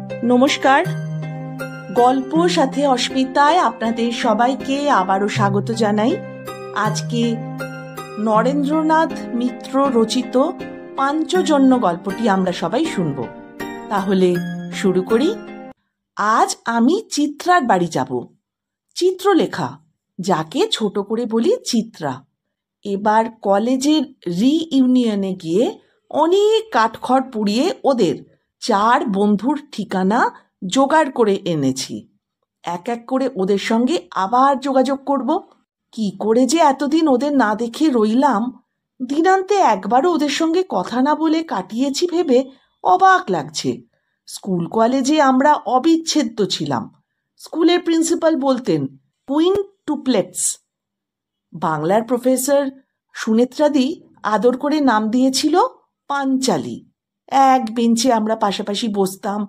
নমস্কার, গল্প সাথে অস্মিতায় আপনাদের সবাইকে আবারও স্বাগত জানাই। আজকে নরেন্দ্রনাথ মিত্র রচিত পাঞ্চজন্য গল্পটি আমরা সবাই শুনব। তাহলে শুরু করি। আজ আমি চিত্রার বাড়ি যাব। চিত্রলেখা, যাকে ছোট করে বলি চিত্রা, এবার কলেজের রিইউনিয়নে গিয়ে অনেক কাঠখড় পুড়িয়ে ওদের 4 বন্ধুর ঠিকানা জোগাড় করে এনেছি। এক এক করে ওদের সঙ্গে আবার যোগাযোগ করব। কি করে যে এতদিন ওদের না দেখে রইলাম, দিনান্তে একবারও ওদের সঙ্গে কথা না বলে কাটিয়েছি ভেবে অবাক লাগছে। স্কুল কলেজে আমরা অবিচ্ছেদ্য ছিলাম। স্কুলের প্রিন্সিপাল বলতেন কুইনটুপ্লেটস। বাংলার প্রফেসর সুনেত্রাদি আদর করে নাম দিয়েছিল পাঞ্চালি। এক বেঞ্চে আমরা পাশাপাশি বসতাম,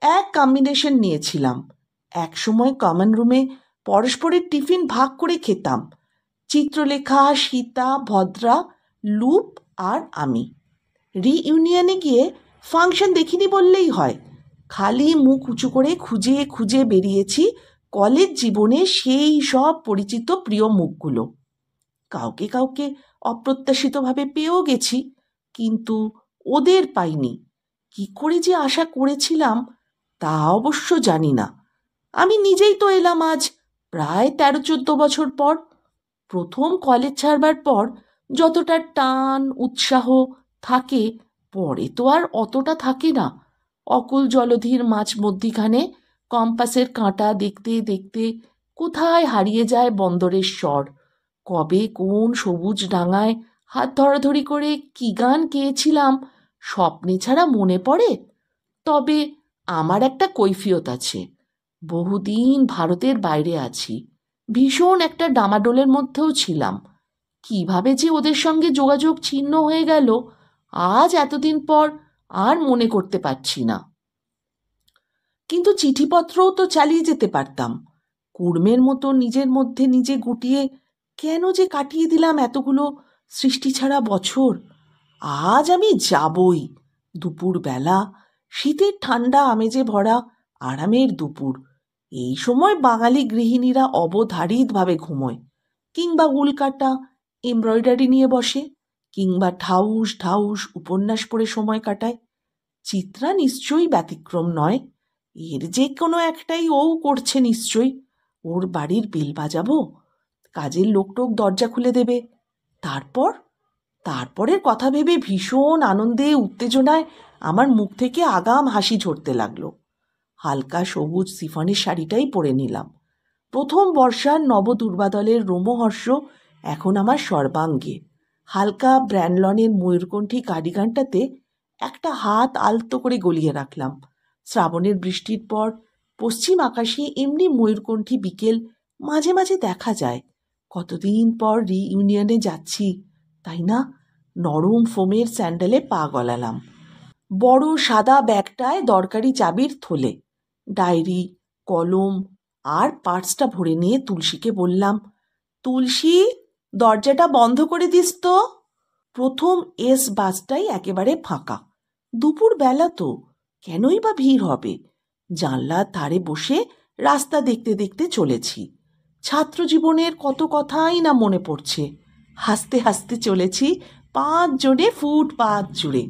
এক কম্বিনেশন নিয়েছিলাম। এক সময় কমন রুমে পরস্পরের টিফিন ভাগ করে খেতাম। চিত্রলেখা, সীতা, ভদ্রা, লুপ আর আমি। রিইউনিয়নে গিয়ে ফাংশন দেখিনি বললেই হয়। খালি মুখ উঁচু করে খুঁজে খুঁজে বেরিয়েছি কলেজ জীবনে সেই সব পরিচিত প্রিয় মুখগুলো। কাউকে কাউকে অপ্রত্যাশিতভাবে পেয়েও গেছি, কিন্তু ওদের পাইনি। কি করে যে আশা করেছিলাম তা অবশ্য জানি না। আমি নিজেই তো এলাম আজ প্রায় 13-14 বছর পর। প্রথম কলেজ ছাড়বার পর যতটা টান উৎসাহ থাকে, পরে তো আর অতটা থাকে না। অকুল জলধির মাঝ মধ্যিখানে কম্পাসের কাঁটা দেখতে দেখতে কোথায় হারিয়ে যায় বন্দরের স্বর। কবে কোন সবুজ ডাঙায় হাত ধরাধরি করে কি গান গেয়েছিলাম স্বপ্নে ছাড়া মনে পড়ে? তবে আমার একটা কৈফিয়ত আছে। বহুদিন ভারতের বাইরে আছি, ভীষণ একটা ডামাডোলের মধ্যেও ছিলাম। কিভাবে যে ওদের সঙ্গে যোগাযোগ ছিন্ন হয়ে গেল আজ এতদিন পর আর মনে করতে পারছি না। কিন্তু চিঠিপত্রও তো চালিয়ে যেতে পারতাম। কুর্মের মতো নিজের মধ্যে নিজে গুটিয়ে কেন যে কাটিয়ে দিলাম এতগুলো সৃষ্টি ছাড়া বছর। আজ আমি যাবই। দুপুরবেলা, শীতের ঠান্ডা আমেজে ভরা আরামের দুপুর। এই সময় বাঙালি গৃহিণীরা অবধারিতভাবে ঘুমোয়, কিংবা উলকাটা এমব্রয়ডারি নিয়ে বসে, কিংবা ঢাউস ঢাউস উপন্যাস পড়ে সময় কাটায়। চিত্রা নিশ্চয়ই ব্যতিক্রম নয়। এর যে কোনো একটাই ও করছে নিশ্চয়ই। ওর বাড়ির বেল বাজাবো, কাজের লোকটোক দরজা খুলে দেবে। তারপরের কথা ভেবে ভীষণ আনন্দে উত্তেজনায় আমার মুখ থেকে আগাম হাসি ঝরতে লাগলো। হালকা সবুজ সিফনের শাড়িটাই পরে নিলাম। প্রথম বর্ষার নবদুর্বাদলের রোমহর্ষ এখন আমার সর্বাঙ্গে। হালকা ব্র্যান্ডলনের ময়ূরকণ্ঠী কার্ডিগানটাতে একটা হাত আলতো করে গলিয়ে রাখলাম। শ্রাবণের বৃষ্টির পর পশ্চিম আকাশে এমনি ময়ূরকণ্ঠী বিকেল মাঝে মাঝে দেখা যায়। কতদিন পর রিইউনিয়নে যাচ্ছি, তাই না? নরম ফোমের স্যান্ডেলে পা গলালাম। বড় সাদা ব্যাগটায় দরকারি চাবির থলে, ডায়েরি, কলম আর পার্সটা ভরে নিয়ে তুলসীকে বললাম, তুলসী, দরজাটা বন্ধ করে দিস তো। প্রথম এস বাসটাই একেবারে ফাঁকা। দুপুর বেলা তো, কেনই বা ভিড় হবে? জানলার ধারে বসে রাস্তা দেখতে দেখতে চলেছি। ছাত্র জীবনের কত কথাই না মনে পড়ছে। হাসতে হাসতে চলেছি 5 জনে ফুটপাত জুড়ে।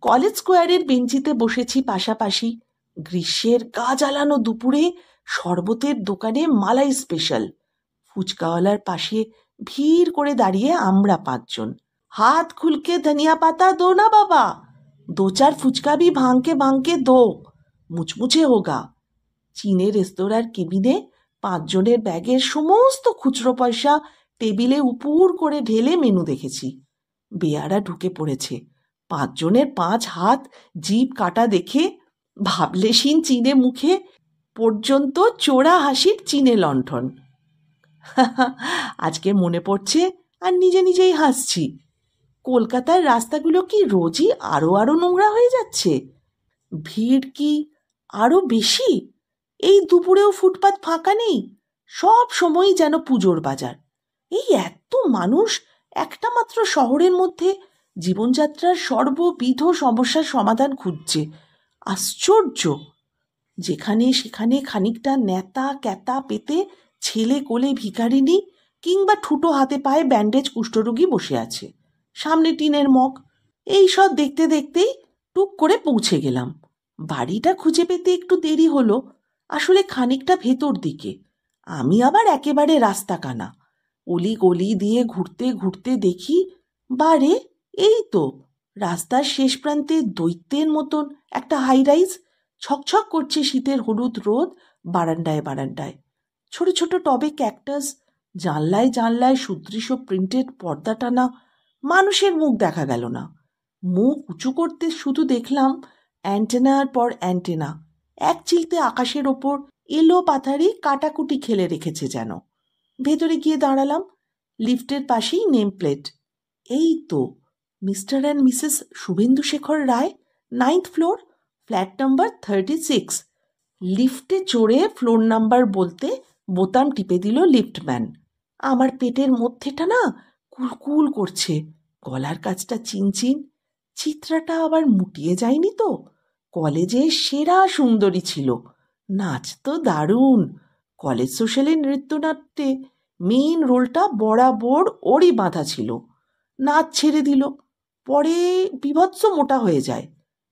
কলেজ স্কোয়ারের বেঞ্চিতে বসেছি পাশাপাশি। গ্রীষ্মের গা জ্বালানো দুপুরে শরবতের দোকানে মালাই স্পেশাল। ফুচকাওয়ালার পাশে ভিড় করে দাঁড়িয়ে আমরা 5 জন। হাত খুলকে ধনিয়া পাতা দো না বাবা, 2-4 ফুচকা ভি ভাঙকে দো, মুচমুচে হোগা। চীনের রেস্তোরাঁর কেবিনে 5 জনের ব্যাগের সমস্ত খুচরো পয়সা টেবিলে উপুর করে ঢেলে মেনু দেখেছি। বেয়ারা ঢুকে পড়েছে। 5 জনের 5 হাত জিভ কাটা দেখে ভাবলেশীন চীনে মুখে পর্যন্ত চোরা হাসির চীনে লণ্ঠন। আজকে মনে পড়ছে আর নিজে নিজেই হাসছি। কলকাতার রাস্তাগুলো কি রোজই আরো নোংরা হয়ে যাচ্ছে? ভিড় কি আরো বেশি? এই দুপুরেও ফুটপাত ফাঁকা নেই। সব সময়ই যেন পুজোর বাজার। এই এত মানুষ একটা মাত্র শহরের মধ্যে জীবনযাত্রার সর্ববিধ সমস্যার সমাধান খুঁজছে। আশ্চর্য! যেখানে সেখানে খানিকটা ন্যাতা ক্যাতা পেতে ছেলে কোলে ভিখারিনী কিংবা ঠুটো হাতে পায়ে ব্যান্ডেজ কুষ্ঠরোগী বসে আছে, সামনে টিনের মগ। এই সব দেখতে দেখতেই টুক করে পৌঁছে গেলাম। বাড়িটা খুঁজে পেতে একটু দেরি হলো, আসলে খানিকটা ভেতর দিকে। আমি আবার একেবারে রাস্তা কানা। অলি গলি দিয়ে ঘুরতে ঘুরতে দেখি, বারে এই তো রাস্তার শেষ প্রান্তে দৈত্যের মতন একটা হাই রাইজ, ছকছক করছে শীতের হলুদ রোদ বারান্দায় বারান্দায়। ছোট ছোট টবে ক্যাকটাস, জানলায় জানলায় সুদৃশ্য প্রিন্টেড পর্দা টানা। মানুষের মুখ দেখা গেল না। মুখ উঁচু করতে শুধু দেখলাম অ্যান্টেনার পর অ্যান্টেনা, এক চিলতে আকাশের ওপর এলো পাথারি কাটাকুটি খেলে রেখেছে যেন। ভেতরে গিয়ে দাঁড়ালাম। লিফটের পাশেই নেম প্লেট। এই তো mister and Mrs Shubhendu Shekhar Roy, 9th floor, flat number 36। লিফটে চড়ে ফ্লোর নাম্বার বলতে বোতাম টিপে দিল লিফটম্যান। আমার পেটের মধ্যেটা না কুলকুল করছে, গলার কাছটা চিনচিন। চিত্রাটা আবার মুটিয়ে যায়নি তো? কলেজের সেরা সুন্দরী ছিল, নাচ তো দারুণ। কলেজ সোশ্যালে নৃত্যনাট্যে মেইন রোলটা বরাবর ওরই বাঁধা ছিল। নাচ ছেড়ে দিল, পরে বীভৎস মোটা হয়ে যায়।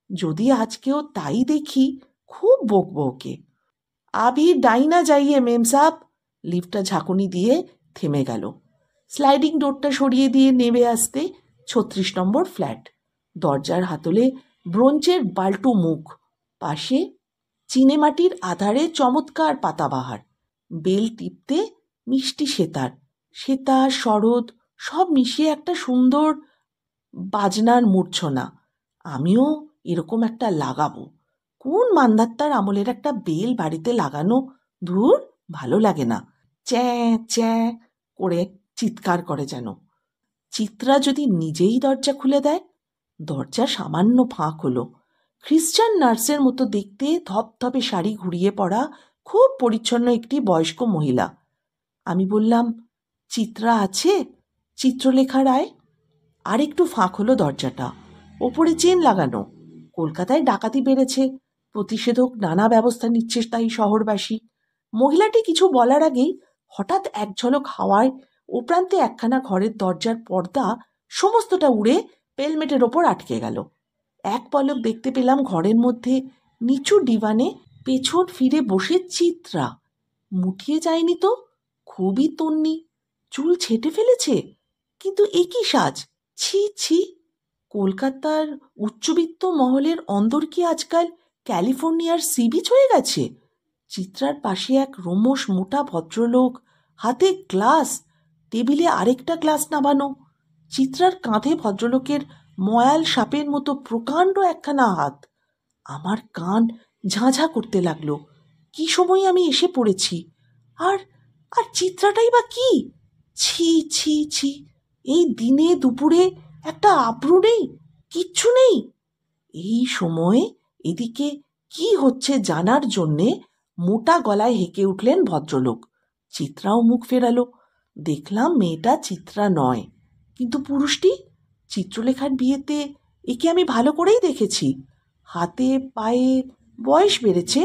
যদি আজকেও তাই দেখি, খুব বকবো ওকে। আভি ডাইনা যাইয়ে মেম সাহ। লিফটটা ঝাঁকুনি দিয়ে থেমে গেল। স্লাইডিং ডোরটা সরিয়ে দিয়ে নেমে আসতে 36 নম্বর ফ্ল্যাট। দরজার হাতলে ব্রোঞ্জের বাল্টু মুখ, পাশে চিনেমাটির আধারে চমৎকার পাতাবাহার। বেল টিপতে মিষ্টি সেতার, সেতার শরৎ সব মিশিয়ে একটা সুন্দর বাজনার মূর্ছনা। আমিও এরকম একটা লাগাবো। কোন মান্দাত্তার আমলের একটা বেল বাড়িতে লাগানো, ধুর ভালো লাগে না। চ্যাঁ চ্যাঁ করে চিৎকার করে যেন। চিত্রা যদি নিজেই দরজা খুলে দেয়। দরজা সামান্য ফাঁক হলো। খ্রিস্টান নার্সের মতো দেখতে ধপধপে শাড়ি ঘুরিয়ে পড়া খুব পরিচ্ছন্ন একটি বয়স্ক মহিলা। আমি বললাম, চিত্রা আছে? চিত্রলেখা রায়। আর একটু ফাঁক হলো দরজাটা। ওপরে চেন লাগানো। কলকাতায় ডাকাতি বেড়েছে, প্রতিষেধক নানা ব্যবস্থা নিচ্ছে তাই শহরবাসী। মহিলাটি কিছু বলার আগেই হঠাৎ এক ঝলক হাওয়ায় ও প্রান্তে একখানা ঘরের দরজার পর্দা সমস্তটা উড়ে পেলমেটের ওপর আটকে গেল। এক পলক দেখতে পেলাম ঘরের মধ্যে নিচু ডিভানে পেছন ফিরে বসে চিত্রা। মুঠিয়ে যায়নি তো, খুবই তন্নি। চুল ছেঁটে ফেলেছে, কিন্তু একই সাজ! ছি ছি! কলকাতার উচ্চবিত্ত মহলের অন্দর কি আজকাল ক্যালিফোর্নিয়ার সি বিচ হয়ে গেছে? চিত্রার পাশে এক রোমশ মোটা ভদ্রলোক, হাতে গ্লাস, টেবিলে আরেকটা গ্লাস নামানো। চিত্রার কাঁধে ভদ্রলোকের ময়াল সাপের মতো প্রকাণ্ড একখানা হাত। আমার কান ঝাঁঝা করতে লাগলো। কি সময় আমি এসে পড়েছি! আর আর চিত্রাটাই বা কি! ছি ছি ছি! এই দিনে দুপুরে একটা আব্রু নেই, কিচ্ছু নেই। এই সময়ে এদিকে কি হচ্ছে জানার জন্যে মোটা গলায় হেঁকে উঠলেন ভদ্রলোক। চিত্রাও মুখ ফেরালো। দেখলাম মেয়েটা চিত্রা নয়, কিন্তু পুরুষটি। চিত্রলেখার বিয়েতে একে আমি ভালো করেই দেখেছি। হাতে পায়ে বয়স বেড়েছে,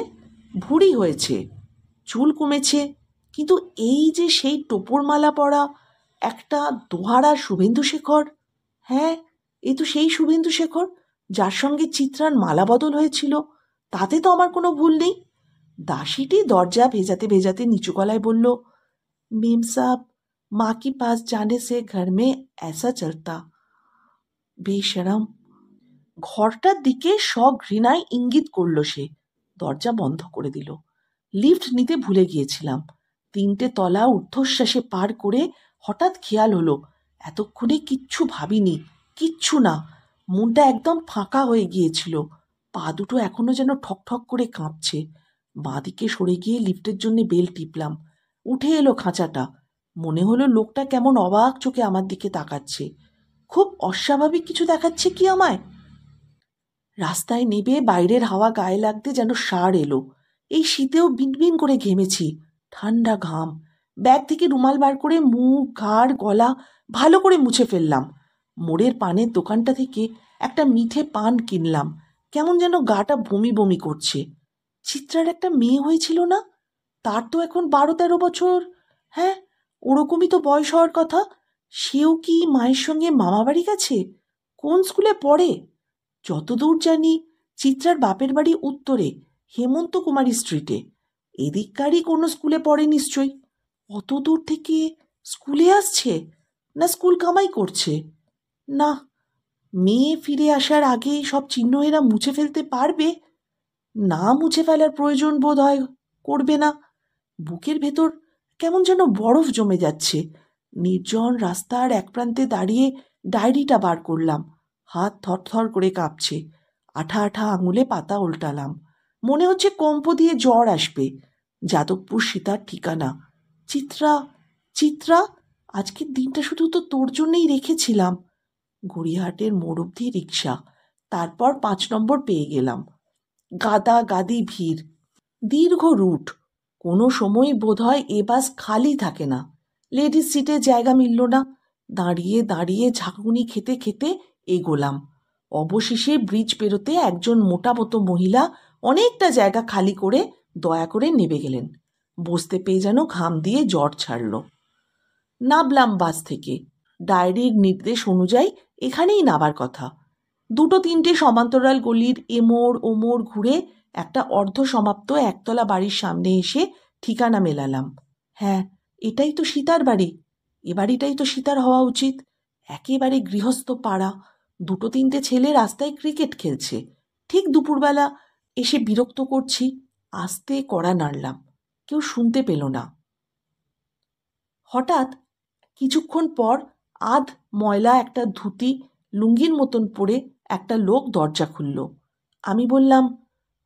ভুঁড়ি হয়েছে, চুল কমেছে, কিন্তু এই যে সেই টোপরমালা পরা একটা দোহারা শুভেন্দু শেখর। হ্যাঁ, এ তো সেই শুভেন্দু শেখর যার সঙ্গে চিত্রার মালা বদল হয়েছিল। তাতে তো আমার কোনো ভুল নেই। দাসীটি দরজা ভেজাতে ভেজাতে নিচু গলায় বলল, মেম সাহ, माँ के पास जाने से घर में ऐसा चलता। বেশরম। ঘরটার দিকে সঘৃণায় ইঙ্গিত করল সে। দরজা বন্ধ করে দিল। লিফট নিতে ভুলে গিয়েছিলাম। 3টে তলা ঊর্ধ্বশ্বাসে পার করে হঠাৎ খেয়াল হলো, এতক্ষণে কিচ্ছু ভাবিনি, কিচ্ছু না। মনটা একদম ফাঁকা হয়ে গিয়েছিল। পা দুটো এখনো যেন ঠকঠক করে কাঁপছে। বাঁদিকে সরে গিয়ে লিফটের জন্য বেল টিপলাম। উঠে এলো খাঁচাটা। মনে হলো লোকটা কেমন অবাক চোখে আমার দিকে তাকাচ্ছে। খুব অস্বাভাবিক কিছু দেখাচ্ছে কি আমায়। রাস্তায় নেবে বাইরের হাওয়া গায়ে লাগতে যেন সার এলো। এই শীতেও বিনবিন করে ঘেমেছি, ঠান্ডা ঘাম। ব্যাগ থেকে রুমাল বার করে মুখ, ঘাড়, গলা ভালো করে মুছে ফেললাম। মোড়ের পানের দোকানটা থেকে একটা মিঠে পান কিনলাম। কেমন যেন গাটা বমি বমি করছে। চিত্রার একটা মেয়ে হয়েছিল না? তার তো এখন 12-13 বছর। হ্যাঁ, ওরকমই তো বয়স হওয়ার কথা। সেও কি মায়ের সঙ্গে মামা বাড়ি গেছে? কোন স্কুলে পড়ে? যতদূর জানি চিত্রার বাপের বাড়ি উত্তরে, হেমন্ত কুমারী স্ট্রিটে। এদিককারই কোনো স্কুলে পড়ে নিশ্চয়ই। অত দূর থেকে স্কুলে আসছে, না স্কুল কামাই করছে? না, মেয়ে ফিরে আসার আগেই সব চিহ্ন এরা মুছে ফেলতে পারবে? না, মুছে ফেলার প্রয়োজন বোধ হয় করবে না। বুকের ভেতর কেমন যেন বরফ জমে যাচ্ছে। নির্জন রাস্তার এক প্রান্তে দাঁড়িয়ে ডায়েরিটা বার করলাম। হাত থরথর করে কাঁপছে। আঠা আঠা আঙুলে পাতা উল্টালাম। মনে হচ্ছে কম্প দিয়ে জ্বর আসবে। যাদবপুর সীতার ঠিকানা। চিত্রা, চিত্রা, আজকের দিনটা শুধু তো তোর জন্যই রেখেছিলাম। গড়িয়াহাটের মোড় অবধি রিক্সা, তারপর 5 নম্বর পেয়ে গেলাম। গাদা গাদি ভিড়, দীর্ঘ রুট। কোনো সময় বোধহয় এ বাস খালি থাকে না। লেডিস সিটে জায়গা মিলল না। দাঁড়িয়ে দাঁড়িয়ে ঝাঁকুনি খেতে খেতে এগোলাম। অবশেষে ব্রিজ পেরোতে একজন মোটা মতো মহিলা অনেকটা জায়গা খালি করে দয়া করে নেমে গেলেন। বসতে পেয়ে যেন ঘাম দিয়ে জ্বর ছাড়ল। নামলাম বাস থেকে। ডায়েরির নির্দেশ অনুযায়ী এখানেই নামার কথা। 2-3টে সমান্তরাল গলির এমোড় ওমোড় ঘুরে একটা অর্ধসমাপ্ত একতলা বাড়ির সামনে এসে ঠিকানা মেলালাম। হ্যাঁ, এটাই তো সীতার বাড়ি। এ বাড়িটাই তো সীতার হওয়া উচিত। একেবারে গৃহস্থ পাড়া। 2-3টে ছেলে রাস্তায় ক্রিকেট খেলছে। ঠিক দুপুরবেলা এসে বিরক্ত করছি। আস্তে কড়া নাড়লাম। কেউ শুনতে পেল না। হঠাৎ কিছুক্ষণ পর আধ ময়লা একটা ধুতি লুঙ্গির মতন পরে একটা লোক দরজা খুলল। আমি বললাম,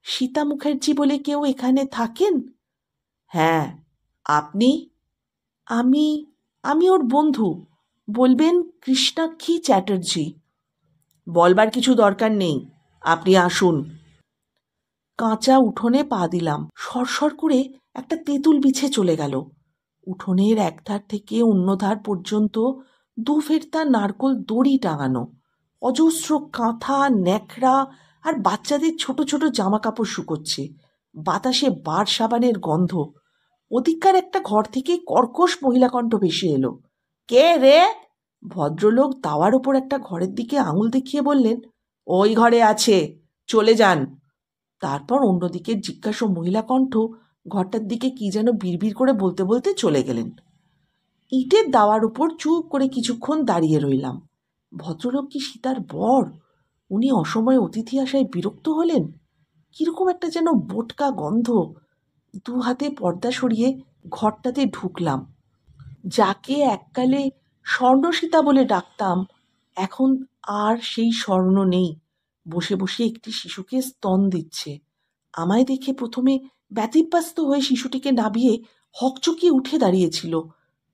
সীতা মুখার্জি বলে কেউ এখানে থাকেন? হ্যাঁ, আপনি? আমি আমি ওর বন্ধু। বলবেন কৃষ্ণাক্ষী চ্যাটার্জি। বলবার কিছু দরকার নেই, আপনি আসুন। কাঁচা উঠোনে পা দিলাম। সরসর করে একটা তেঁতুল বিছে চলে গেল। উঠোনের একধার থেকে অন্য ধার পর্যন্ত 2 ফেরতা নারকোল দড়ি টাঙানো। অজস্র কাঁথা, ন্যাকড়া আর বাচ্চাদের ছোট ছোট জামা কাপড় শুকোচ্ছে। বাতাসে বার সাবানের গন্ধ। ওদিককার একটা ঘর থেকে কর্কশ মহিলা কণ্ঠ ভেসে এলো। কে রে? ভদ্রলোক দাওয়ার ওপর একটা ঘরের দিকে আঙুল দেখিয়ে বললেন, ওই ঘরে আছে, চলে যান। তারপর অন্যদিকে জিজ্ঞাসা মহিলা কণ্ঠ ঘরটার দিকে কি যেন বিড়বিড় করে বলতে বলতে চলে গেলেন। ইটের দাওয়ার উপর চুপ করে কিছুক্ষণ দাঁড়িয়ে রইলাম। ভদ্রলোক কি সীতার বর? উনি অসময়ে অতিথি আসায় বিরক্ত হলেন? কিরকম একটা যেন বোটকা গন্ধ। 2 হাতে পর্দা সরিয়ে ঘরটাতে ঢুকলাম। যাকে এককালে স্বর্ণসীতা বলে ডাকতাম, এখন আর সেই স্বর্ণ নেই। বসে বসে একটি শিশুকে স্তন দিচ্ছে। আমায় দেখে প্রথমে ব্যতিব্যস্ত হয়ে শিশুটিকে নামিয়ে হকচকিয়ে উঠে দাঁড়িয়েছিল।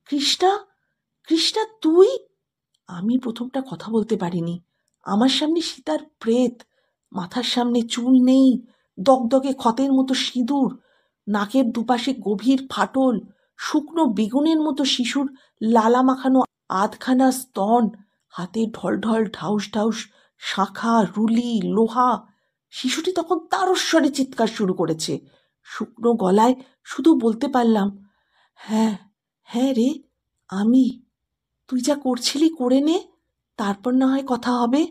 কৃষ্ণা, কৃষ্ণা তুই? আমি প্রথমটা কথা বলতে পারিনি। আমার সামনে সীতার প্রেত। মাথার সামনে চুল নেই, দগদগে ক্ষতের মতো সিঁদুর, নাকের দুপাশে গভীর ফাটল, শুকনো বেগুনের মতো শিশুর লালা মাখানো আধখানা স্তন, হাতে ঢলঢল ঢাউস ঢাউস শাঁখা, রুলি, লোহা। শিশুটি তখন তারস্বরে চিৎকার শুরু করেছে। শুকনো গলায় শুধু বলতে পারলাম, হ্যাঁ, হ্যাঁ রে, আমি। তুই যা করছিলি করে নে, তারপর না হয় কথা হবে।